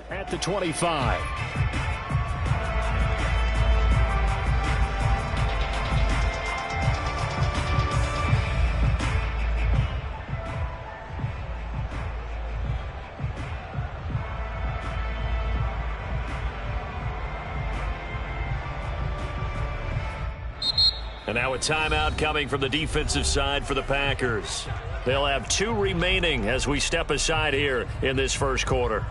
At the 25. And now a timeout coming from the defensive side for the Packers. They'll have 2 remaining as we step aside here in this first quarter.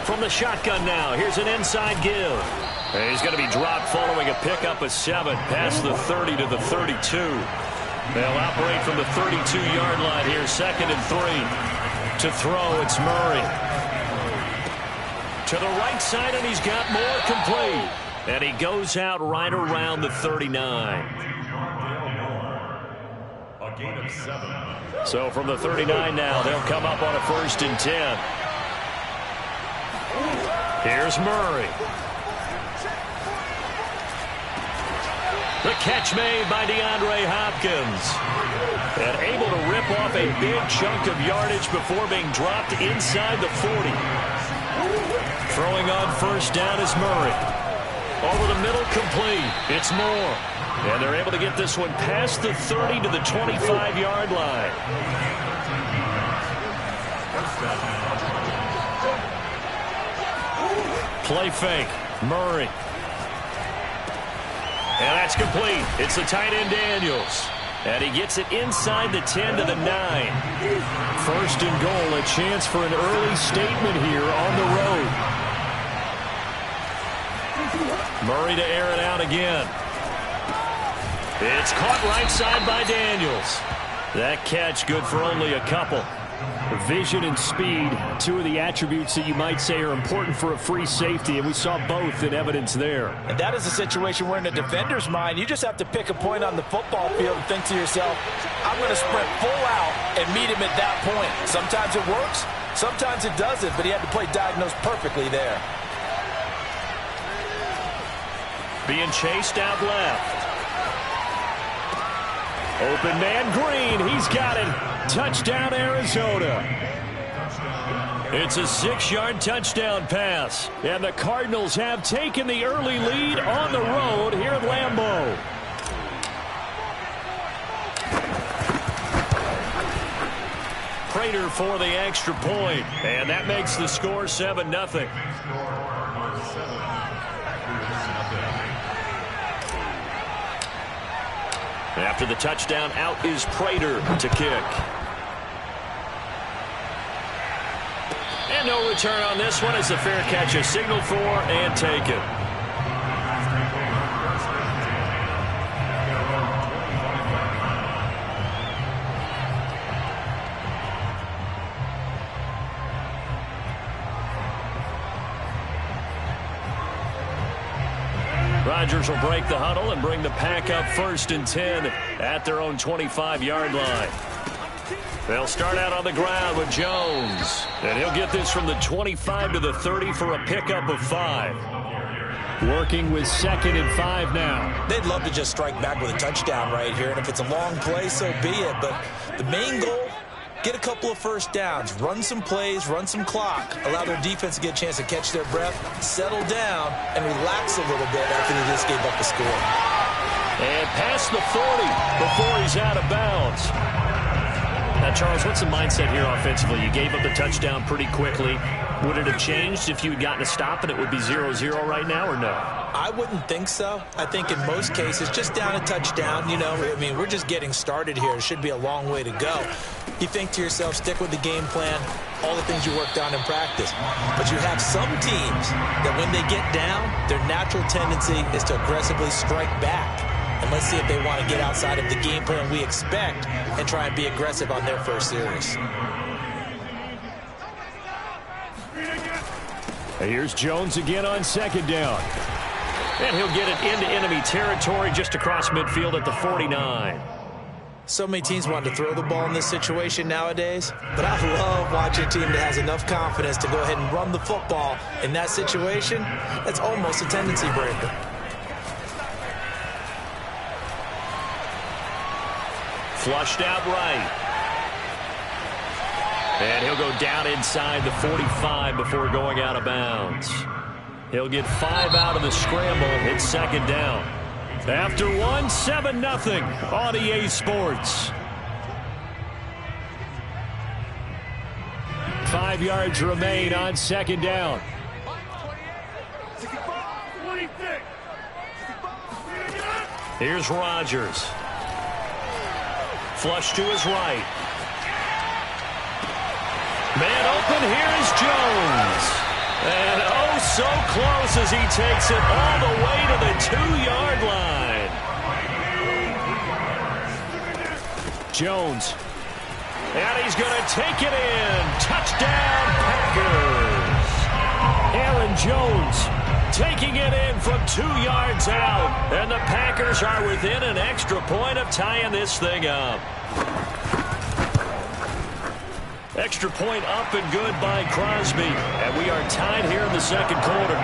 From the shotgun now, here's an inside give. And he's going to be dropped following a pickup of 7 past the 30 to the 32. They'll operate from the 32-yard line here, 2nd and 3. To throw, it's Murray. To the right side, and he's got more complete. And he goes out right around the 39. A gain of 7. So from the 39 now, they'll come up on a 1st and 10. Here's Murray. The catch made by DeAndre Hopkins. And able to rip off a big chunk of yardage before being dropped inside the 40. Throwing on 1st down is Murray. Over the middle, complete. It's Moore. And they're able to get this one past the 30 to the 25-yard line. Play fake. Murray. And that's complete. It's the tight end Daniels. And he gets it inside the 10 to the 9. 1st and goal. A chance for an early statement here on the road. Murray to air it out again. It's caught right side by Daniels. That catch good for only a couple. Vision and speed, 2 of the attributes that you might say are important for a free safety, and we saw both in evidence there. And that is a situation where in a defender's mind, you just have to pick a point on the football field and think to yourself, I'm going to sprint full out and meet him at that point. Sometimes it works, sometimes it doesn't, but he had to play diagnosed perfectly there. Being chased out left. Open man Green, he's got it. Touchdown, Arizona. It's a 6-yard touchdown pass. And the Cardinals have taken the early lead on the road here at Lambeau. Prater for the extra point. And that makes the score 7-0. After the touchdown, out is Prater to kick. And no return on this one as the fair catch is signaled for and taken. Rodgers will break the huddle and bring the pack up 1st and 10 at their own 25-yard line. They'll start out on the ground with Jones. And he'll get this from the 25 to the 30 for a pickup of 5. Working with 2nd and 5 now. They'd love to just strike back with a touchdown right here. And if it's a long play, so be it. But the main goal, get a couple of 1st downs, run some plays, run some clock, allow their defense to get a chance to catch their breath, settle down, and relax a little bit after they just gave up the score. And past the 40 before he's out of bounds. Now, Charles, what's the mindset here offensively? You gave up the touchdown pretty quickly. Would it have changed if you had gotten a stop and it would be 0-0 right now, or no? I wouldn't think so. I think in most cases, just down a touchdown, you know, I mean, we're just getting started here. It should be a long way to go. You think to yourself, stick with the game plan, all the things you worked on in practice. But you have some teams that when they get down, their natural tendency is to aggressively strike back. And let's see if they want to get outside of the game plan we expect and try and be aggressive on their first series. Here's Jones again on 2nd down. And he'll get it into enemy territory just across midfield at the 49. So many teams want to throw the ball in this situation nowadays, but I love watching a team that has enough confidence to go ahead and run the football in that situation. That's almost a tendency breaker. Flushed out right. And he'll go down inside the 45 before going out of bounds. He'll get 5 out of the scramble. It's second down. After one, 7-0 on EA Sports. 5 yards remain on second down. Here's Rodgers. Flush to his right. Man open, here is Jones. And oh, so close as he takes it all the way to the 2-yard line. Jones. And he's going to take it in. Touchdown, Packers. Aaron Jones taking it in from 2 yards out. And the Packers are within an extra point of tying this thing up. Extra point up and good by Crosby. And we are tied here in the second quarter.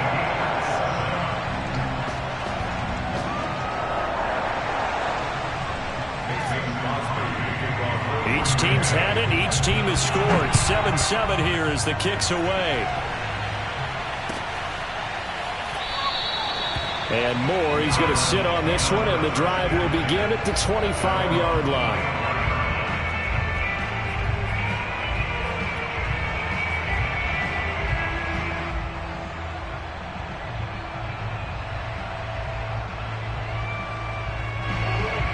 Each team's had it. Each team has scored. 7-7 here as the kick's away. And Moore, he's going to sit on this one, and the drive will begin at the 25-yard line.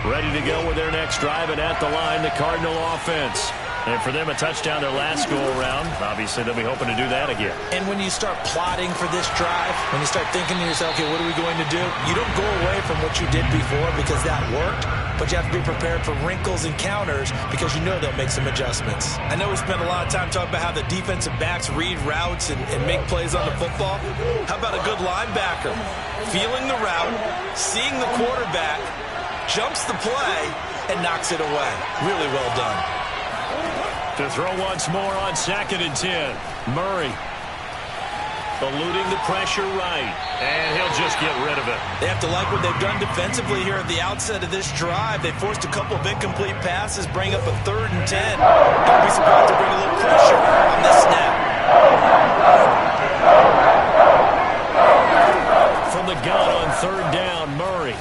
Ready to go with their next drive, and at the line, the Cardinal offense. And for them, a touchdown their last go-around. Obviously, they'll be hoping to do that again. And when you start plotting for this drive, when you start thinking to yourself, okay, what are we going to do? You don't go away from what you did before because that worked, but you have to be prepared for wrinkles and counters because you know they'll make some adjustments. I know we spent a lot of time talking about how the defensive backs read routes and make plays on the football. How about a good linebacker? Feeling the route, seeing the quarterback, jumps the play, and knocks it away. Really well done. To throw once more on 2nd and 10. Murray eluding the pressure right, and he'll just get rid of it. They have to like what they've done defensively here at the outset of this drive. They forced a couple of incomplete passes, bring up a 3rd and 10. Don't be surprised to bring a little pressure on this snap. From the gun on 3rd down, Murray.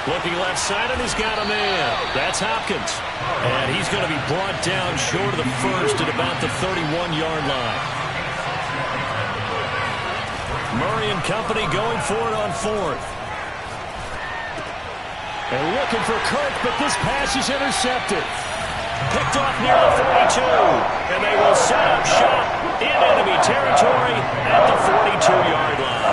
Looking left side, and he's got a man. That's Hopkins. And he's going to be brought down short of the first at about the 31-yard line. Murray and company going for it on 4th. And looking for Kirk, but this pass is intercepted. Picked off near the 42. And they will set up shop in enemy territory at the 42-yard line.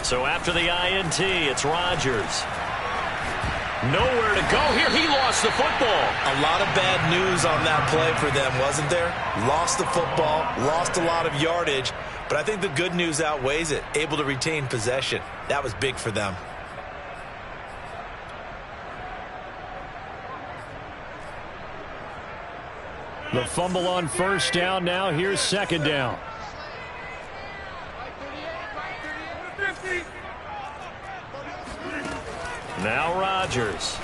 So after the INT, it's Rodgers. Nowhere to go here. He lost the football. A lot of bad news on that play for them, wasn't there? Lost the football, lost a lot of yardage, but I think the good news outweighs it. Able to retain possession. That was big for them. The fumble on 1st down. Now here's 2nd down. Now Rodgers.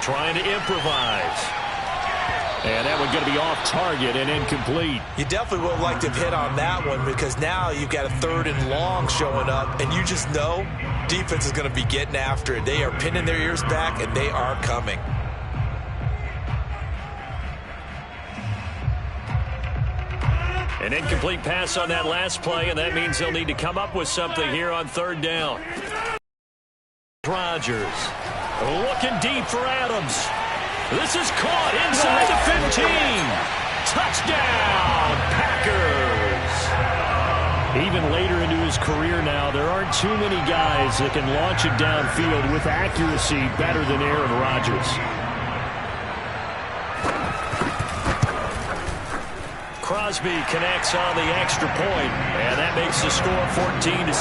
Trying to improvise. And that one's going to be off target and incomplete. You definitely would like to have hit on that one because now you've got a 3rd and long showing up, and you just know defense is going to be getting after it. They are pinning their ears back, and they are coming. An incomplete pass on that last play, and that means they'll need to come up with something here on 3rd down. Rodgers looking deep for Adams. This is caught inside the 15. Touchdown, Packers. Even later into his career now, there aren't too many guys that can launch it downfield with accuracy better than Aaron Rodgers. Crosby connects on the extra point, and that makes the score 14-7.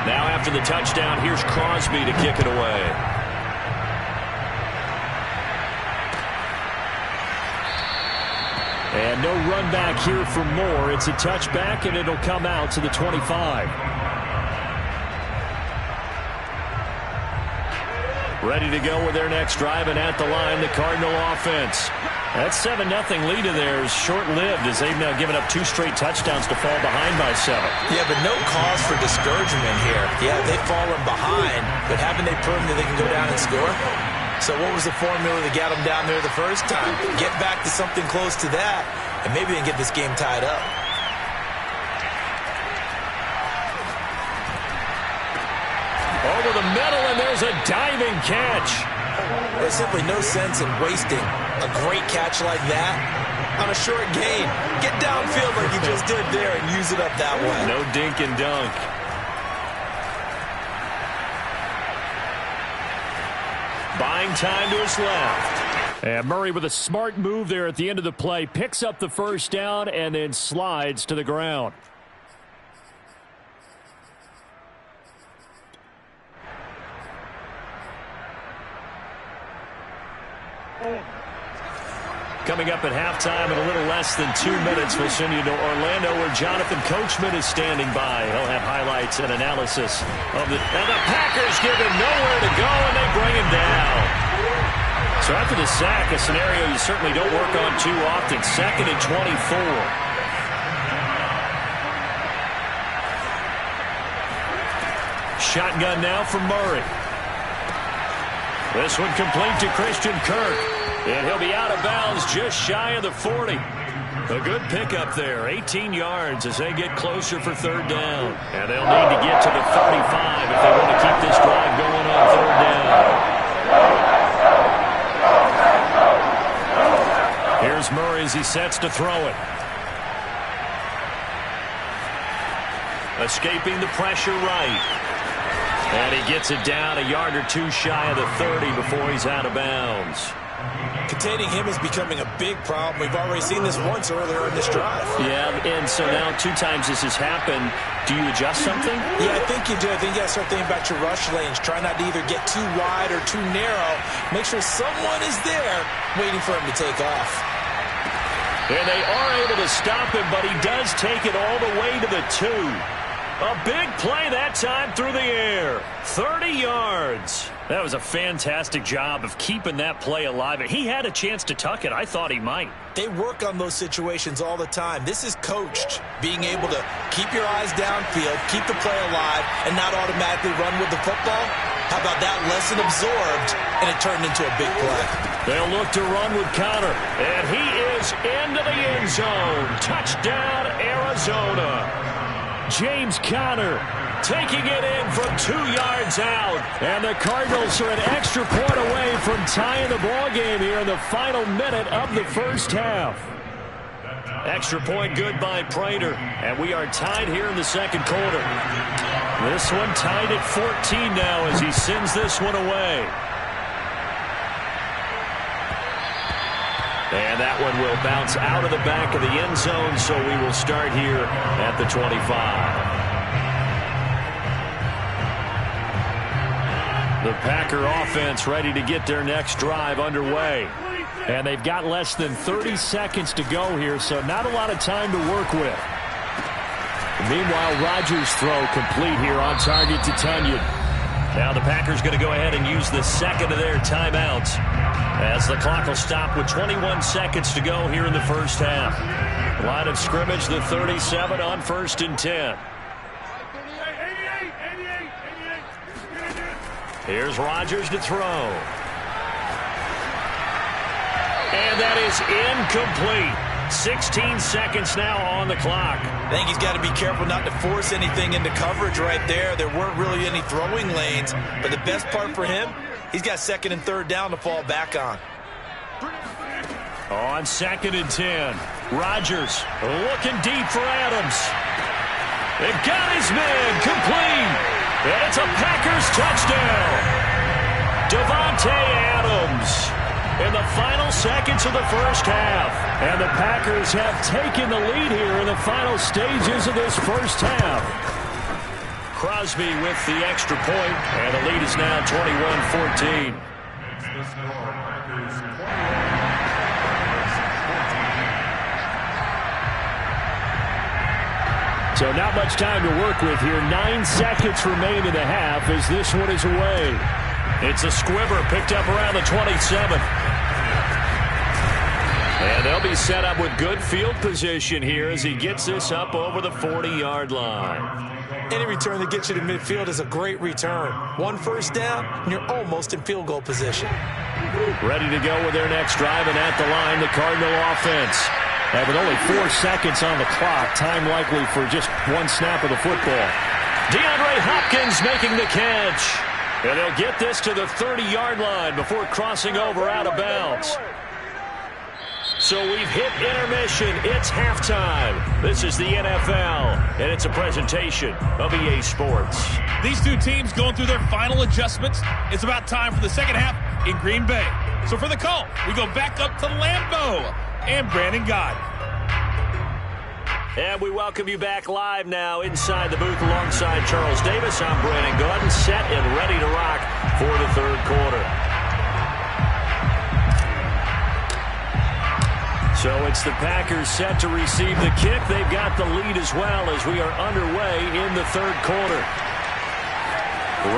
Now after the touchdown, here's Crosby to kick it away. And no run back here for Moore. It's a touchback, and it'll come out to the 25. Ready to go with their next drive, and at the line, the Cardinal offense. That 7-0 lead of theirs short-lived as they've now given up 2 straight touchdowns to fall behind by 7. Yeah, but no cause for discouragement here. Yeah, they've fallen behind, but haven't they proven that they can go down and score? So what was the formula that got them down there the first time? Get back to something close to that, and maybe they can get this game tied up. Over the middle, and there's a diving catch. There's simply no sense in wasting a great catch like that on a short gain. Get downfield like you just did there and use it up that way. No dink and dunk. Buying time to his left. And Murray with a smart move there at the end of the play. Picks up the first down and then slides to the ground. Coming up at halftime in a little less than 2 minutes, we'll send you to Orlando where Jonathan Coachman is standing by. He'll have highlights and analysis of the... And the Packers give him nowhere to go, and they bring him down. So after the sack, a scenario you certainly don't work on too often. 2nd and 24. Shotgun now from Murray. This one complete to Christian Kirk. And he'll be out of bounds just shy of the 40. A good pickup there. 18 yards as they get closer for 3rd down. And they'll need to get to the 35 if they want to keep this drive going on 3rd down. Here's Murray as he sets to throw it. Escaping the pressure right. And he gets it down a yard or 2 shy of the 30 before he's out of bounds. Containing him is becoming a big problem. We've already seen this once earlier in this drive. Yeah, and so now 2 times this has happened. Do you adjust something? Yeah, I think you do. I think you got to start thinking about your rush lanes. Try not to either get too wide or too narrow. Make sure someone is there waiting for him to take off. And they are able to stop him, but he does take it all the way to the 2. A big play that time through the air. 30 yards. That was a fantastic job of keeping that play alive. He had a chance to tuck it. I thought he might. They work on those situations all the time. This is coached. Being able to keep your eyes downfield, keep the play alive, and not automatically run with the football. How about that lesson absorbed, and it turned into a big play. They'll look to run with Conner, and he is into the end zone. Touchdown, Arizona. James Conner taking it in from 2 yards out. And the Cardinals are an extra point away from tying the ball game here in the final minute of the first half. Extra point good by Prater. And we are tied here in the 2nd quarter. This one tied at 14 now as he sends this one away. And that one will bounce out of the back of the end zone, so we will start here at the 25. The Packer offense ready to get their next drive underway. And they've got less than 30 seconds to go here, so not a lot of time to work with. Meanwhile, Rodgers' throw complete here on target to Tunyon. Now the Packers going to go ahead and use the 2nd of their timeouts as the clock will stop with 21 seconds to go here in the first half. Line of scrimmage, the 37 on 1st and 10. Here's Rodgers to throw. And that is incomplete. 16 seconds now on the clock. I think he's got to be careful not to force anything into coverage right there. There weren't really any throwing lanes. But the best part for him, he's got 2nd and 3rd down to fall back on. On 2nd and 10. Rodgers looking deep for Adams. It got his man complete. And it's a Packers touchdown. Davante Adams in the final seconds of the first half. And the Packers have taken the lead here in the final stages of this first half. Crosby with the extra point, and the lead is now 21-14. So not much time to work with here. 9 seconds remain in the half as this one is away. It's a squibber picked up around the 27. And they'll be set up with good field position here as he gets this up over the 40-yard line. Any return that gets you to midfield is a great return. 1 first down, and you're almost in field goal position. Ready to go with their next drive, and at the line, the Cardinal offense. With only 4 seconds on the clock, time likely for just 1 snap of the football. DeAndre Hopkins making the catch. And they'll get this to the 30-yard line before crossing over out of bounds. So we've hit intermission. It's halftime. This is the NFL, and it's a presentation of EA Sports. These two teams going through their final adjustments. It's about time for the second half in Green Bay. So for the call, we go back up to Lambeau and Brandon Gaudin. And we welcome you back live now inside the booth alongside Charles Davis. I'm Brandon Gaudin, set and ready to rock for the third quarter. So it's the Packers set to receive the kick. They've got the lead as well as we are underway in the third quarter.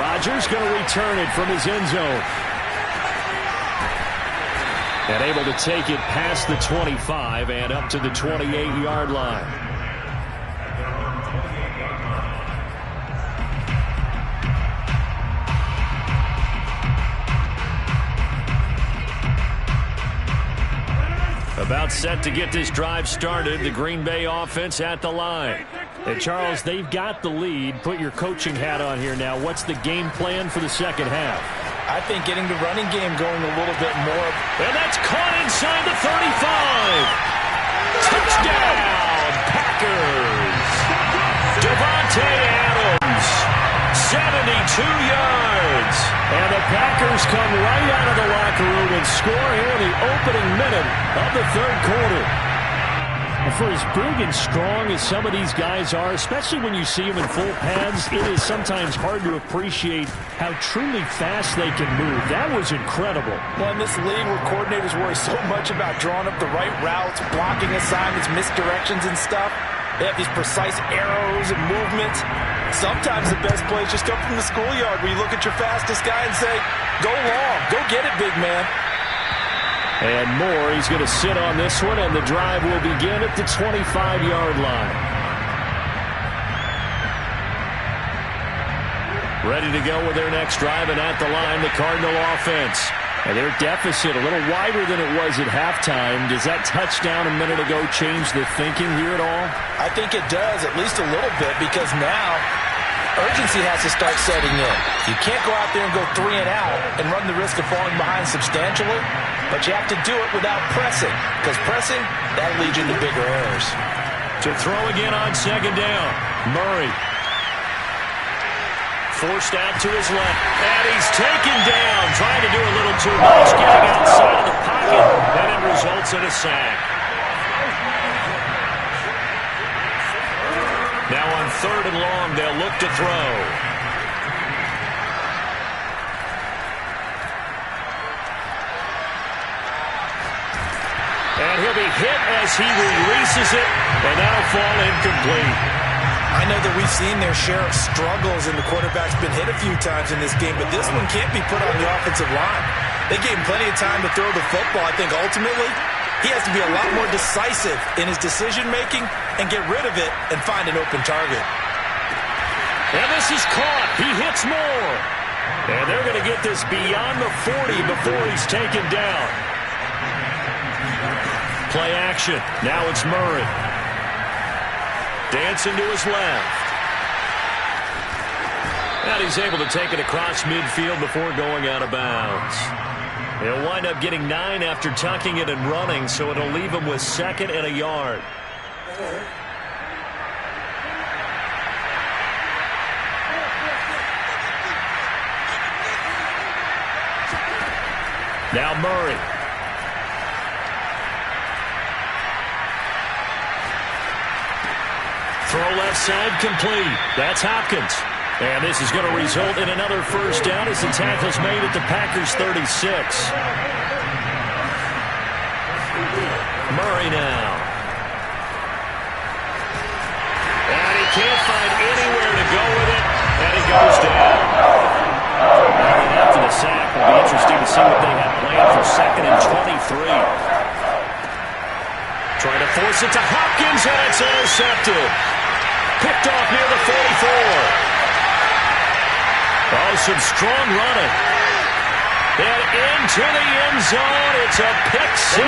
Rodgers going to return it from his end zone. And able to take it past the 25 and up to the 28-yard line. About set to get this drive started. The Green Bay offense at the line. And Charles, they've got the lead. Put your coaching hat on here now. What's the game plan for the second half? I think getting the running game going a little bit more. And that's caught inside the 35. Touchdown, Packers. Davante Adams, 72 yards. And the Packers come right out of the locker room and score here in the opening minute of the third quarter. For as big and strong as some of these guys are, especially when you see them in full pads, it is sometimes hard to appreciate how truly fast they can move. That was incredible. Well, in this league where coordinators worry so much about drawing up the right routes, blocking assignments, misdirections and stuff, they have these precise arrows and movements. Sometimes the best plays just come from the schoolyard where you look at your fastest guy and say, go long, go get it, big man. And Moore, he's going to sit on this one, and the drive will begin at the 25-yard line. Ready to go with their next drive, and at the line, the Cardinal offense. And their deficit a little wider than it was at halftime. Does that touchdown a minute ago change the thinking here at all? I think it does, at least a little bit, because now urgency has to start setting in. You can't go out there and go 3 and out and run the risk of falling behind substantially, but you have to do it without pressing, because pressing, that'll lead you into bigger errors. To throw again on second down, Murray. Forced out to his left, and he's taken down, trying to do a little too much, getting outside of the pocket, and it results in a sack. Now on 3rd and long, they'll look to throw. And he'll be hit as he releases it, and that'll fall incomplete. I know that we've seen their share of struggles, and the quarterback's been hit a few times in this game, but this one can't be put on the offensive line. They gave him plenty of time to throw the football. I think ultimately he has to be a lot more decisive in his decision-making and get rid of it and find an open target. And this is caught. He hits Moore. And they're going to get this beyond the 40 before he's taken down. Play action. Now it's Murray. Dancing to his left. And he's able to take it across midfield before going out of bounds. He'll wind up getting 9 after tucking it and running, so it'll leave him with 2nd and a yard. Now Murray. Throw left side complete. That's Hopkins. And this is going to result in another first down as the tackle's made at the Packers' 36. Murray now. And he can't find anywhere to go with it. And he goes down. And after the sack, it'll be interesting to see what they have planned for 2nd and 23. Trying to force it to Hopkins, and it's intercepted. Picked off near the 44. Oh, some strong running. And into the end zone. It's a pick 6.